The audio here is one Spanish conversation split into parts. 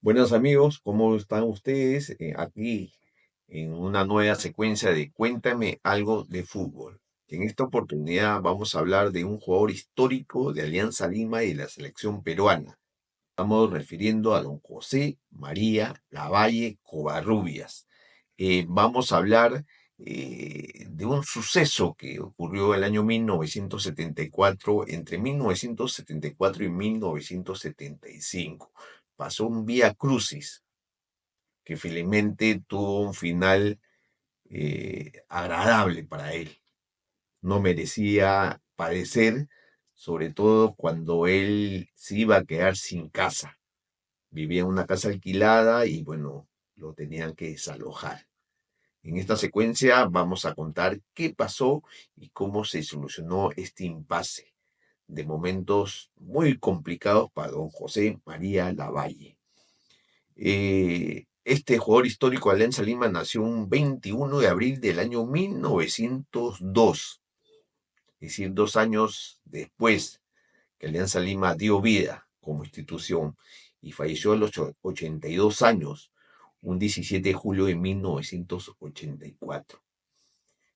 Buenos amigos, ¿cómo están ustedes? Aquí en una nueva secuencia de Cuéntame algo de fútbol. En esta oportunidad vamos a hablar de un jugador histórico de Alianza Lima y de la selección peruana. Estamos refiriendo a don José María Lavalle Covarrubias. Vamos a hablar de un suceso que ocurrió el año 1974, entre 1974 y 1975. Pasó un vía crucis que felizmente tuvo un final agradable para él. No merecía padecer, sobre todo cuando él se iba a quedar sin casa. Vivía en una casa alquilada y bueno, lo tenían que desalojar. En esta secuencia vamos a contar qué pasó y cómo se solucionó este impasse de momentos muy complicados para don José María Lavalle. Este jugador histórico de Alianza Lima nació un 21 de abril del año 1902, es decir, 2 años después que Alianza Lima dio vida como institución y falleció a los 82 años, un 17 de julio de 1984.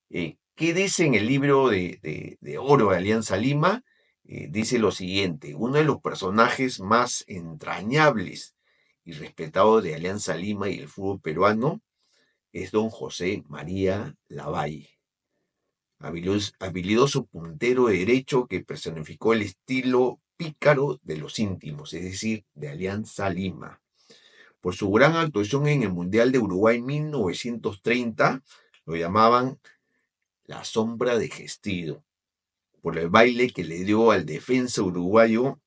¿Qué dice en el libro de oro de Alianza Lima? Dice lo siguiente: uno de los personajes más entrañables y respetados de Alianza Lima y el fútbol peruano es don José María Lavalle, habilidoso puntero derecho que personificó el estilo pícaro de los íntimos, es decir, de Alianza Lima. Por su gran actuación en el Mundial de Uruguay 1930, lo llamaban la sombra de Gestido, por el baile que le dio al defensa uruguayo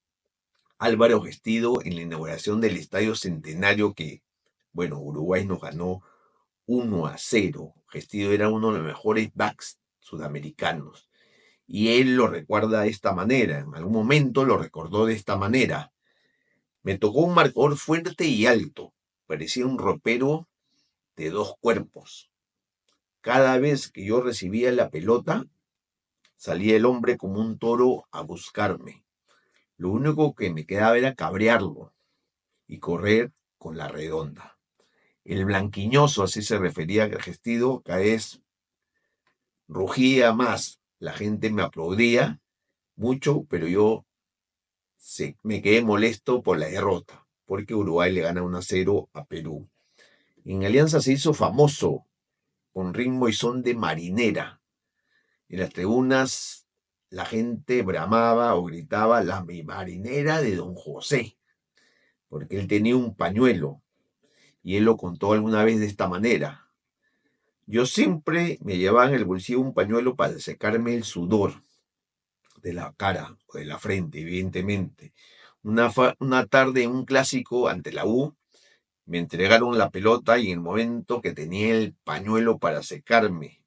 Álvaro Gestido en la inauguración del Estadio Centenario que, bueno, Uruguay nos ganó 1-0. Gestido era uno de los mejores backs sudamericanos. Y él lo recuerda de esta manera, en algún momento lo recordó de esta manera: me tocó un marcador fuerte y alto, parecía un ropero de dos cuerpos. Cada vez que yo recibía la pelota, salía el hombre como un toro a buscarme. Lo único que me quedaba era cabrearlo y correr con la redonda. El blanquiñoso, así se refería a Gestido, cada vez rugía más. La gente me aplaudía mucho, pero yo me quedé molesto por la derrota, porque Uruguay le gana 1-0 a Perú. En Alianza se hizo famoso con ritmo y son de marinera. En las tribunas la gente bramaba o gritaba la marinera de don José, porque él tenía un pañuelo y él lo contó alguna vez de esta manera: yo siempre me llevaba en el bolsillo un pañuelo para secarme el sudor de la cara o de la frente, evidentemente. Una tarde en un clásico ante la U, me entregaron la pelota y en el momento que tenía el pañuelo para secarme,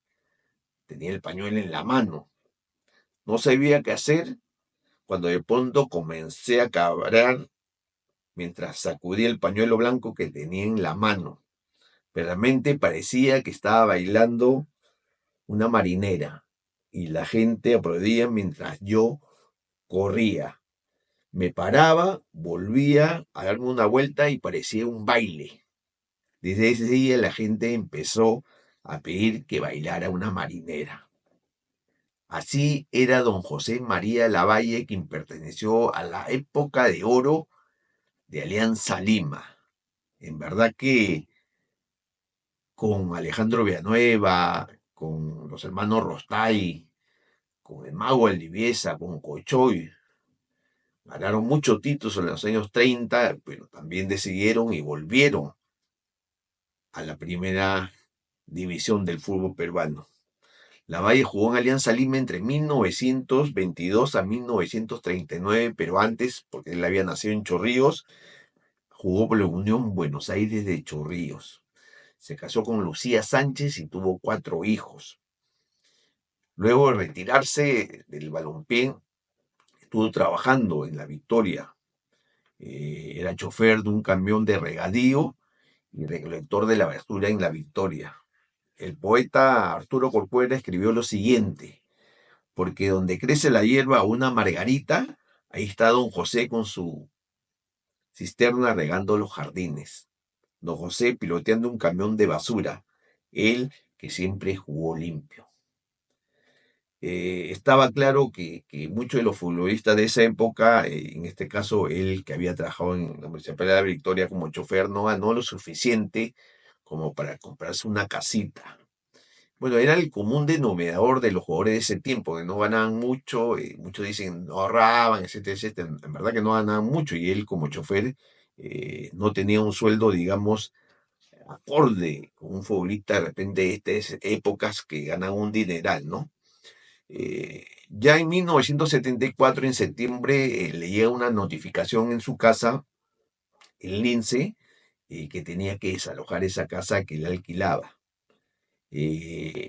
tenía el pañuelo en la mano. No sabía qué hacer cuando de pronto comencé a cabrar mientras sacudía el pañuelo blanco que tenía en la mano. Realmente parecía que estaba bailando una marinera y la gente aplaudía mientras yo corría. Me paraba, volvía a darme una vuelta y parecía un baile. Desde ese día la gente empezó a pedir que bailara una marinera. Así era don José María Lavalle, quien perteneció a la época de oro de Alianza Lima. En verdad que con Alejandro Villanueva, con los hermanos Rostay, con el Mago Aldiviesa, con Cochoy, ganaron muchos títulos en los años 30, pero también decidieron y volvieron a la primera división del fútbol peruano. Lavalle jugó en Alianza Lima entre 1922 a 1939, pero antes, porque él había nacido en Chorrillos, jugó por la Unión Buenos Aires de Chorrillos. Se casó con Lucía Sánchez y tuvo 4 hijos. Luego de retirarse del balompié, estuvo trabajando en La Victoria. Era chofer de un camión de regadío y recolector de la basura en La Victoria. El poeta Arturo Corcuera escribió lo siguiente: porque donde crece la hierba una margarita, ahí está don José con su cisterna regando los jardines, don José piloteando un camión de basura, él que siempre jugó limpio. Estaba claro que muchos de los futbolistas de esa época, en este caso él que había trabajado en la Municipalidad de la Victoria como chofer, no ganó lo suficiente como para comprarse una casita. Bueno, era el común denominador de los jugadores de ese tiempo, que no ganaban mucho, muchos dicen no ahorraban, etcétera, etcétera. En verdad que no ganaban mucho y él como chofer no tenía un sueldo, digamos, acorde con un futbolista de repente de estas épocas que ganan un dineral, ¿no? Ya en 1974, en septiembre, le llega una notificación en su casa, el Lince, que tenía que desalojar esa casa que él alquilaba.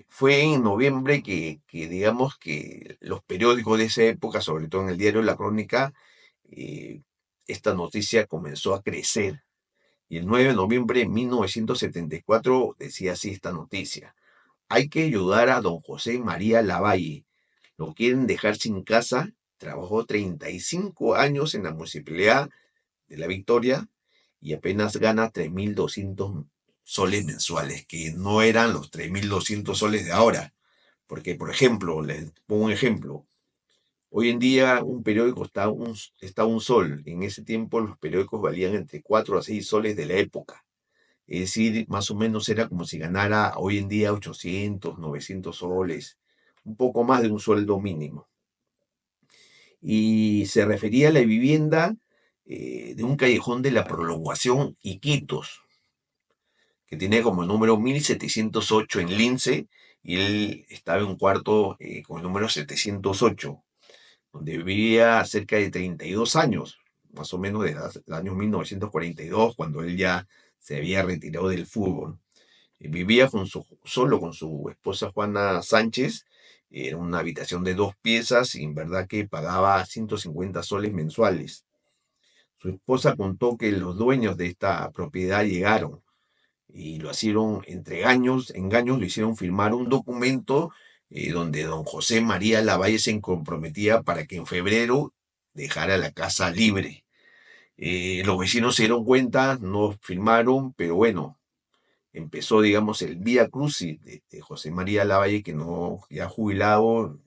Fue en noviembre que, digamos que los periódicos de esa época, sobre todo en el diario La Crónica, eh, esta noticia comenzó a crecer. Y el 9 de noviembre de 1974 decía así esta noticia: hay que ayudar a don José María Lavalle. Lo quieren dejar sin casa. Trabajó 35 años en la Municipalidad de La Victoria y apenas gana 3.200 soles mensuales, que no eran los 3.200 soles de ahora. Porque, por ejemplo, les pongo un ejemplo. Hoy en día un periódico está un sol. En ese tiempo los periódicos valían entre 4 a 6 soles de la época. Es decir, más o menos era como si ganara hoy en día 800, 900 soles, un poco más de un sueldo mínimo. Y se refería a la vivienda de un callejón de la Prolongación Iquitos, que tiene como número 1708 en Lince, y él estaba en un cuarto con el número 708, donde vivía cerca de 32 años, más o menos desde el año 1942, cuando él ya se había retirado del fútbol. Vivía solo con su esposa Juana Sánchez, en una habitación de 2 piezas, y en verdad que pagaba 150 soles mensuales. Su esposa contó que los dueños de esta propiedad llegaron y lo hicieron entre engaños, le hicieron firmar un documento donde don José María Lavalle se comprometía para que en febrero dejara la casa libre. Los vecinos se dieron cuenta, no firmaron, pero bueno, empezó, digamos, el Vía Crucis de José María Lavalle, que no, ya jubilado,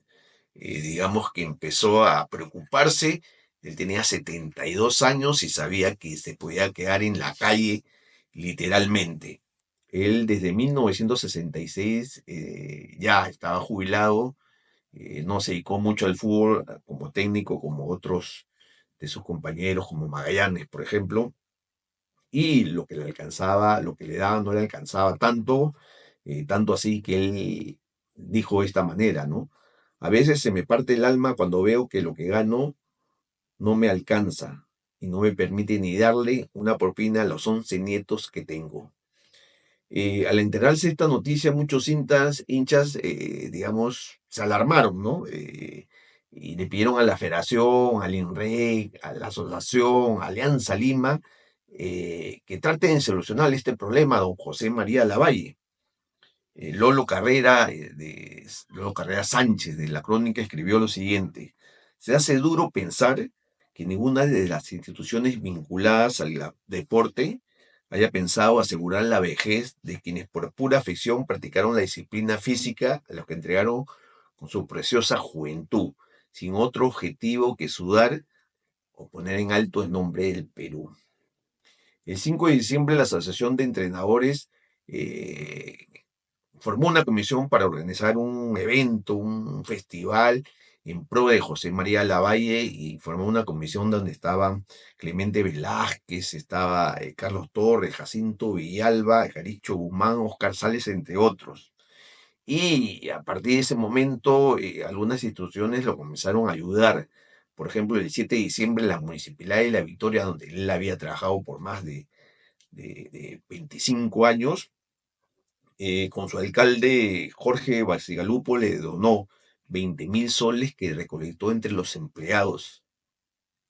digamos que empezó a preocuparse. Él tenía 72 años y sabía que se podía quedar en la calle literalmente. Él desde 1966 ya estaba jubilado, no se dedicó mucho al fútbol como técnico, como otros de sus compañeros, como Magallanes, por ejemplo, y lo que le alcanzaba, lo que le daban no le alcanzaba tanto, tanto así que él dijo de esta manera, ¿no? A veces se me parte el alma cuando veo que lo que gano no me alcanza y no me permite ni darle una propina a los 11 nietos que tengo. Al enterarse de esta noticia, muchos hinchas, digamos, se alarmaron, ¿no? Y le pidieron a la Federación, al INREC, a la Asociación, Alianza Lima, que traten de solucionar este problema a don José María Lavalle. Lolo Carrera Sánchez de La Crónica escribió lo siguiente: se hace duro pensar que ninguna de las instituciones vinculadas al deporte haya pensado asegurar la vejez de quienes por pura afición practicaron la disciplina física a los que entregaron con su preciosa juventud, sin otro objetivo que sudar o poner en alto el nombre del Perú. El 5 de diciembre la Asociación de Entrenadores eh, formó una comisión para organizar un evento, un festival en pro de José María Lavalle, y formó una comisión donde estaban Clemente Velázquez, estaba Carlos Torres, Jacinto Villalba, Jaricho Guzmán, Oscar Sales, entre otros. Y a partir de ese momento, algunas instituciones lo comenzaron a ayudar. Por ejemplo, el 7 de diciembre, la Municipalidad de La Victoria, donde él había trabajado por más de 25 años, con su alcalde Jorge Bacigalupo, le donó 20.000 soles que recolectó entre los empleados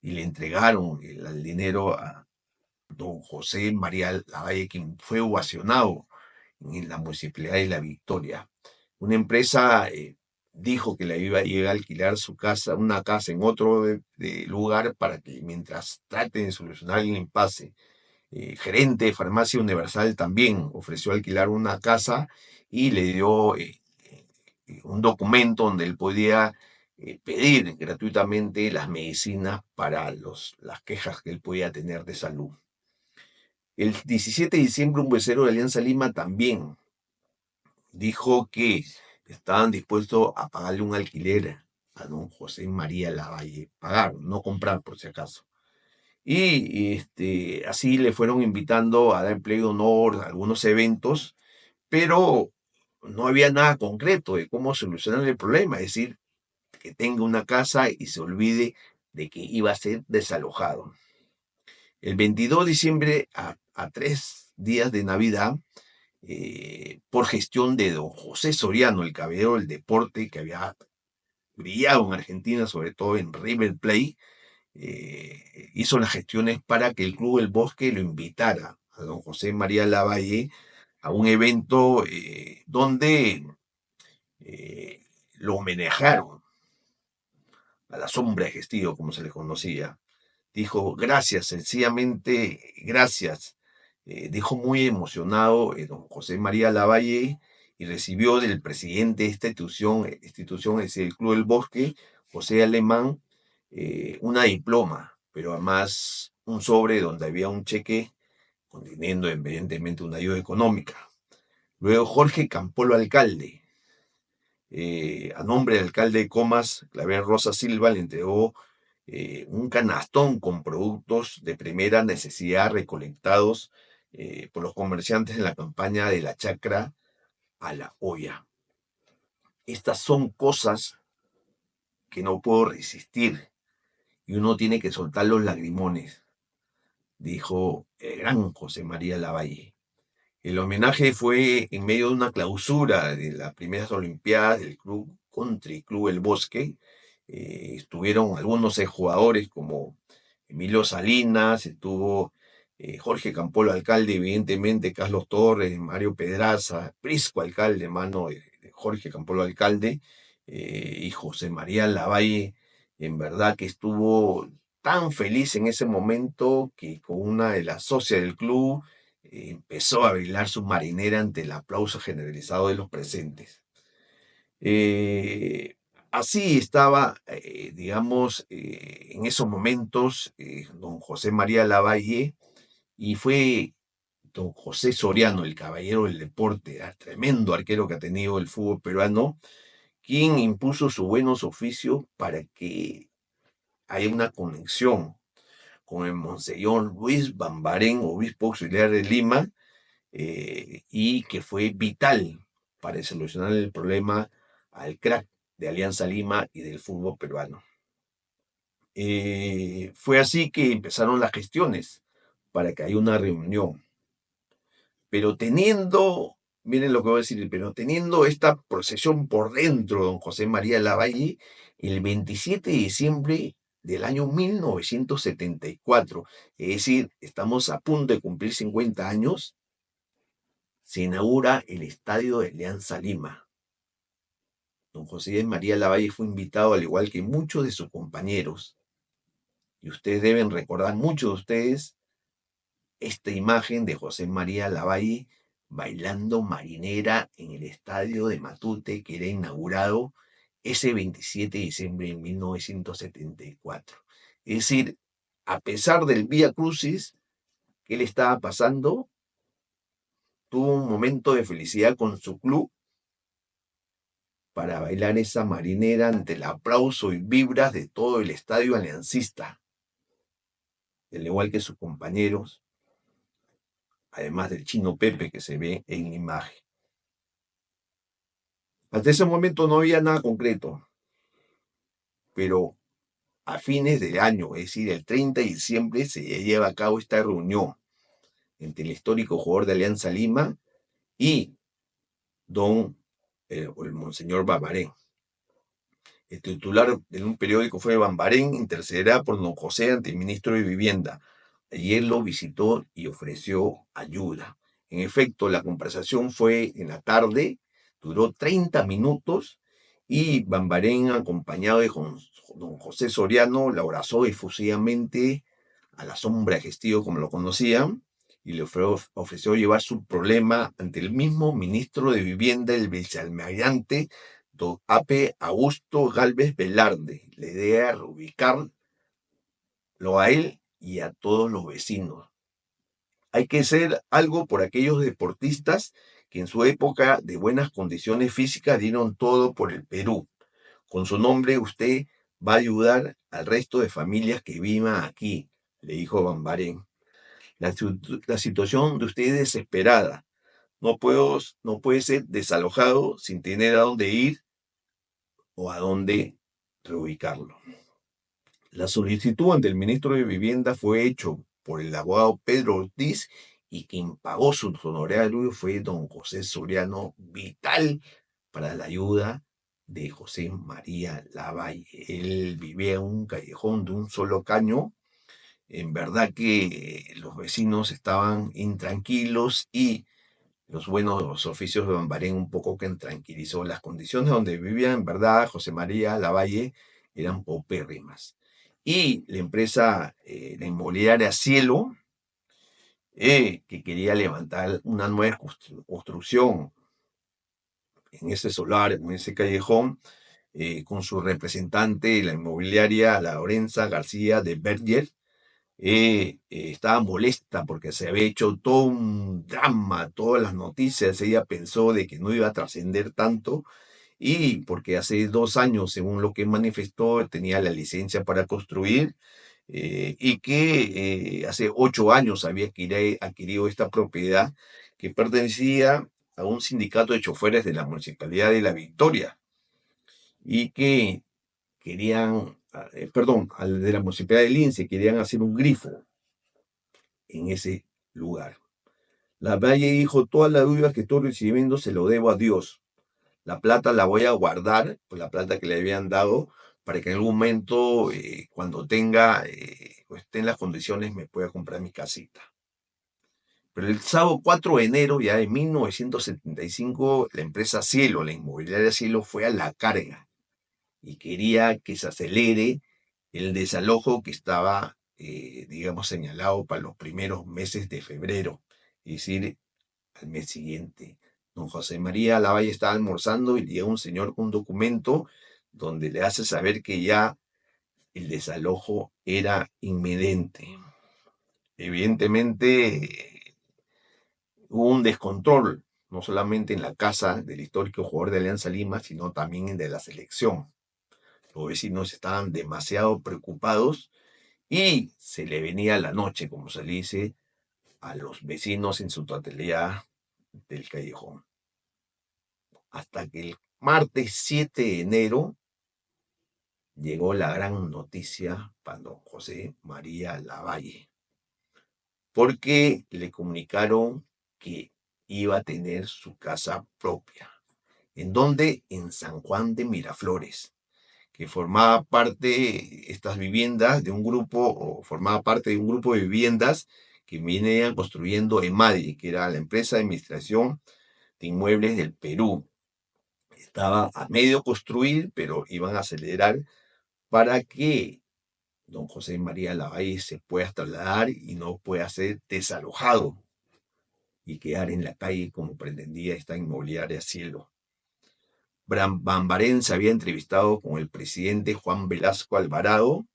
y le entregaron el dinero a don José María Lavalle, quien fue ovacionado en la Municipalidad de La Victoria. Una empresa dijo que le iba a llegar a alquilar su casa, una casa en otro lugar para que mientras traten de solucionar el impasse. Gerente de Farmacia Universal también ofreció alquilar una casa y le dio un documento donde él podía pedir gratuitamente las medicinas para las quejas que él podía tener de salud. El 17 de diciembre, un vocero de Alianza Lima también dijo que estaban dispuestos a pagarle un alquiler a don José María Lavalle, pagar, no comprar por si acaso. Y así le fueron invitando a dar empleo de honor a algunos eventos, pero no había nada concreto de cómo solucionar el problema, es decir, que tenga una casa y se olvide de que iba a ser desalojado. El 22 de diciembre, a 3 días de Navidad, por gestión de don José Soriano, el caballero del deporte que había brillado en Argentina, sobre todo en River Plate, hizo las gestiones para que el Club El Bosque lo invitara a don José María Lavalle a un evento donde lo homenajearon a la sombra de Gestillo, como se le conocía. Dijo, gracias, sencillamente, gracias. Dijo muy emocionado don José María Lavalle y recibió del presidente de esta institución, es decir, el Club del Bosque, José Alemán, una diploma, pero además un sobre donde había un cheque conteniendo evidentemente una ayuda económica. Luego Jorge Campolo, alcalde, a nombre del alcalde de Comas, Claver Rosa Silva, le entregó un canastón con productos de primera necesidad recolectados por los comerciantes en la campaña de la chacra a la olla. Estas son cosas que no puedo resistir y uno tiene que soltar los lagrimones, dijo el gran José María Lavalle. El homenaje fue en medio de una clausura de las primeras Olimpiadas del Club Country Club El Bosque. Estuvieron algunos jugadores como Emilio Salinas, estuvo Jorge Campolo, alcalde, evidentemente, Carlos Torres, Mario Pedraza, Prisco, alcalde, hermano de Jorge Campolo, alcalde, y José María Lavalle, en verdad que estuvo tan feliz en ese momento que con una de las socias del club empezó a bailar su marinera ante el aplauso generalizado de los presentes. Así estaba, digamos, en esos momentos don José María Lavalle, y fue don José Soriano, el caballero del deporte, tremendo arquero que ha tenido el fútbol peruano, quien impuso sus buenos oficios para que haya una conexión con el Monseñor Luis Bambarén, obispo auxiliar de Lima, y que fue vital para solucionar el problema al crack de Alianza Lima y del fútbol peruano. Fue así que empezaron las gestiones para que haya una reunión. Pero teniendo, miren lo que voy a decir, pero teniendo esta procesión por dentro, don José María Lavalle, el 27 de diciembre del año 1974, es decir, estamos a punto de cumplir 50 años, se inaugura el Estadio de Alianza Lima. Don José María Lavalle fue invitado, al igual que muchos de sus compañeros. Y ustedes deben recordar, muchos de ustedes, esta imagen de José María Lavalle bailando marinera en el estadio de Matute, que era inaugurado ese 27 de diciembre de 1974. Es decir, a pesar del Vía Crucis que él estaba pasando, tuvo un momento de felicidad con su club para bailar esa marinera ante el aplauso y vibras de todo el estadio aliancista, al igual que sus compañeros, además del Chino Pepe que se ve en imagen. Hasta ese momento no había nada concreto, pero a fines del año, es decir, el 30 de diciembre, se lleva a cabo esta reunión entre el histórico jugador de Alianza Lima y el Monseñor Bambarén. El titular de un periódico fue Bambarén, intercederá por don José ante el ministro de Vivienda. Ayer lo visitó y ofreció ayuda. En efecto, la conversación fue en la tarde, duró 30 minutos y Bambarén, acompañado de don José Soriano, la abrazó efusivamente a la sombra de Gestillo, como lo conocían, y le ofreció llevar su problema ante el mismo ministro de Vivienda, el vicealmirante don Ape Augusto Gálvez Velarde. La idea era reubicarlo a él y a todos los vecinos. Hay que hacer algo por aquellos deportistas que en su época de buenas condiciones físicas dieron todo por el Perú. Con su nombre usted va a ayudar al resto de familias que vivan aquí, le dijo Bambarén. La situación de usted es desesperada. No puede ser desalojado sin tener a dónde ir o a dónde reubicarlo. La solicitud ante el ministro de Vivienda fue hecho por el abogado Pedro Ortiz y quien pagó su honorario fue don José Soriano, vital para la ayuda de José María Lavalle. Él vivía en un callejón de un solo caño. En verdad que los vecinos estaban intranquilos y los buenos oficios de Bambarén un poco que tranquilizó. Las condiciones donde vivía, en verdad, José María Lavalle eran paupérrimas. Y la empresa, la inmobiliaria Cielo, que quería levantar una nueva construcción en ese solar, en ese callejón, con su representante, la inmobiliaria Lorenza García de Berger, estaba molesta porque se había hecho todo un drama, todas las noticias, ella pensó de que no iba a trascender tanto y porque hace 2 años, según lo que manifestó, tenía la licencia para construir y que hace 8 años había adquirido esta propiedad que pertenecía a un sindicato de choferes de la Municipalidad de La Victoria y que querían, perdón, al de la Municipalidad de Lince, querían hacer un grifo en ese lugar. Lavalle dijo, todas las deudas que estoy recibiendo se lo debo a Dios. La plata la voy a guardar, pues la plata que le habían dado, para que en algún momento, cuando tenga, o esté en las condiciones, me pueda comprar mi casita. Pero el sábado 4 de enero ya de 1975, la empresa Cielo, la inmobiliaria Cielo, fue a la carga y quería que se acelere el desalojo que estaba, digamos, señalado para los primeros meses de febrero, es decir, al mes siguiente. Don José María Lavalle estaba almorzando y llega un señor con un documento donde le hace saber que ya el desalojo era inminente. Evidentemente, hubo un descontrol, no solamente en la casa del histórico jugador de Alianza Lima, sino también en de la selección. Los vecinos estaban demasiado preocupados y se le venía la noche, como se le dice, a los vecinos en su totalidad del callejón. Hasta que el martes 7 de enero llegó la gran noticia para don José María Lavalle, porque le comunicaron que iba a tener su casa propia. ¿En dónde? En San Juan de Miraflores, que formaba parte, estas viviendas, de un grupo, o formaba parte de un grupo de viviendas que venían construyendo EMADI, que era la empresa de administración de inmuebles del Perú. Estaba a medio construir, pero iban a acelerar para que don José María Lavalle se pueda trasladar y no pueda ser desalojado y quedar en la calle como pretendía esta inmobiliaria Cielo. Bambarén se había entrevistado con el presidente Juan Velasco Alvarado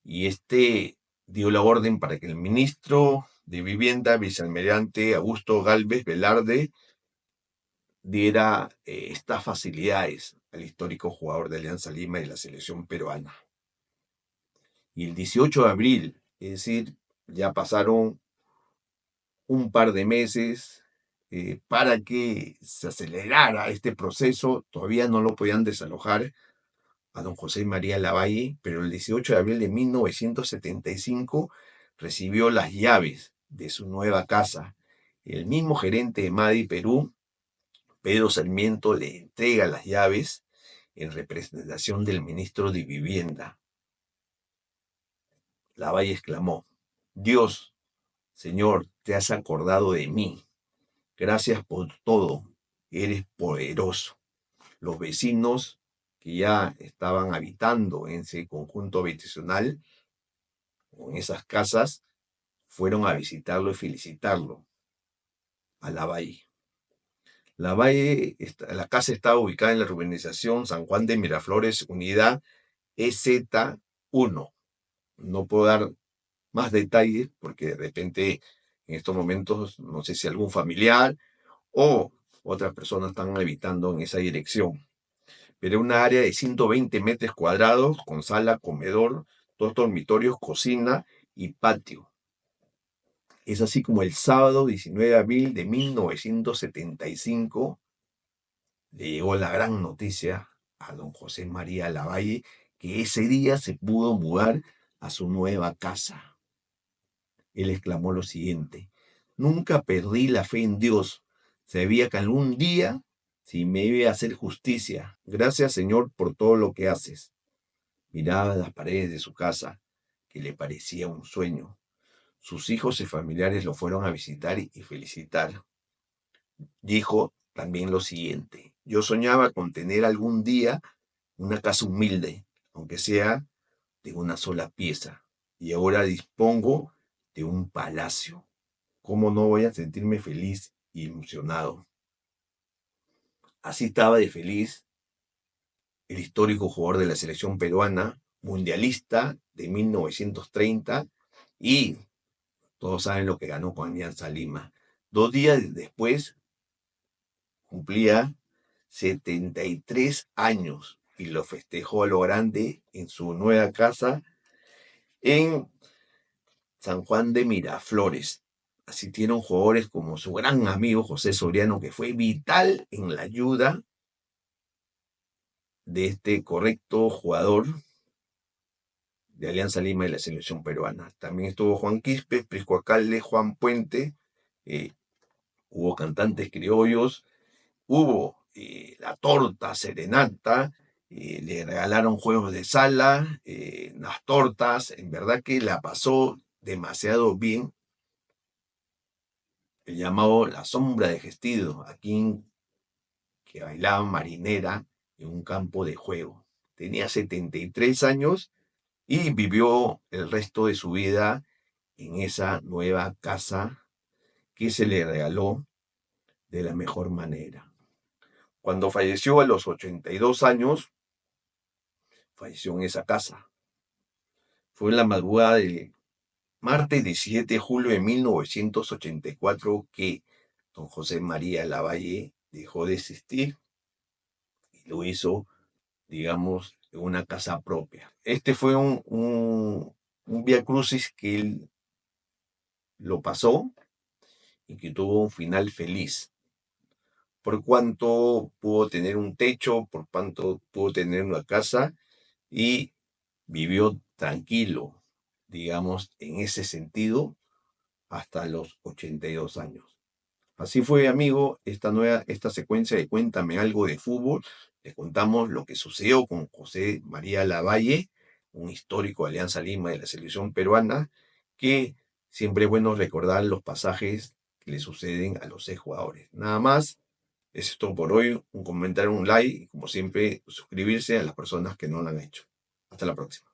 y este dio la orden para que el ministro de Vivienda, vicealmirante Augusto Gálvez Velarde, diera estas facilidades al histórico jugador de Alianza Lima y de la selección peruana. Y el 18 de abril, es decir, ya pasaron un par de meses para que se acelerara este proceso, todavía no lo podían desalojar a don José María Lavalle, pero el 18 de abril de 1975 recibió las llaves de su nueva casa. El mismo gerente de Madi Perú, Pedro Sarmiento, le entrega las llaves en representación del ministro de Vivienda. Lavalle exclamó, Dios, Señor, te has acordado de mí. Gracias por todo. Eres poderoso. Los vecinos que ya estaban habitando en ese conjunto habitacional o en esas casas, fueron a visitarlo y felicitarlo a Lavalle. La casa está ubicada en la urbanización San Juan de Miraflores, unidad EZ1. No puedo dar más detalles porque de repente en estos momentos no sé si algún familiar o otras personas están habitando en esa dirección. Pero es una área de 120 metros cuadrados con sala, comedor, dos dormitorios, cocina y patio. Es así como el sábado 19 de abril de 1975 le llegó la gran noticia a don José María Lavalle que ese día se pudo mudar a su nueva casa. Él exclamó lo siguiente: nunca perdí la fe en Dios. Sabía que algún día sí me iba a hacer justicia. Gracias, Señor, por todo lo que haces. Miraba las paredes de su casa, que le parecía un sueño. Sus hijos y familiares lo fueron a visitar y felicitar. Dijo también lo siguiente: yo soñaba con tener algún día una casa humilde, aunque sea de una sola pieza, y ahora dispongo de un palacio. ¿Cómo no voy a sentirme feliz y emocionado? Así estaba de feliz el histórico jugador de la selección peruana, mundialista de 1930, y todos saben lo que ganó con Alianza Lima. 2 días después cumplía 73 años y lo festejó a lo grande en su nueva casa en San Juan de Miraflores. Asistieron jugadores como su gran amigo José Soriano, que fue vital en la ayuda de este correcto jugador de Alianza Lima y la selección peruana. También estuvo Juan Quispe, Prisco Alcalde, Juan Puente, hubo cantantes criollos, hubo la torta serenata, le regalaron juegos de sala, las tortas, en verdad que la pasó demasiado bien. El llamado La Sombra de Gestido, aquí que bailaba marinera en un campo de juego. Tenía 73 años y vivió el resto de su vida en esa nueva casa que se le regaló de la mejor manera. Cuando falleció a los 82 años, falleció en esa casa. Fue en la madrugada del martes 17 de julio de 1984 que don José María Lavalle dejó de existir y lo hizo, digamos, en una casa propia. Este fue un vía crucis que él lo pasó y que tuvo un final feliz, por cuanto pudo tener un techo, por cuanto pudo tener una casa y vivió tranquilo, digamos, en ese sentido, hasta los 82 años. Así fue, amigo, esta secuencia de Cuéntame algo de fútbol. Les contamos lo que sucedió con José María Lavalle, un histórico de Alianza Lima de la selección peruana, que siempre es bueno recordar los pasajes que le suceden a los exjugadores. Nada más, es esto por hoy. Un comentario, un like y como siempre, suscribirse a las personas que no lo han hecho. Hasta la próxima.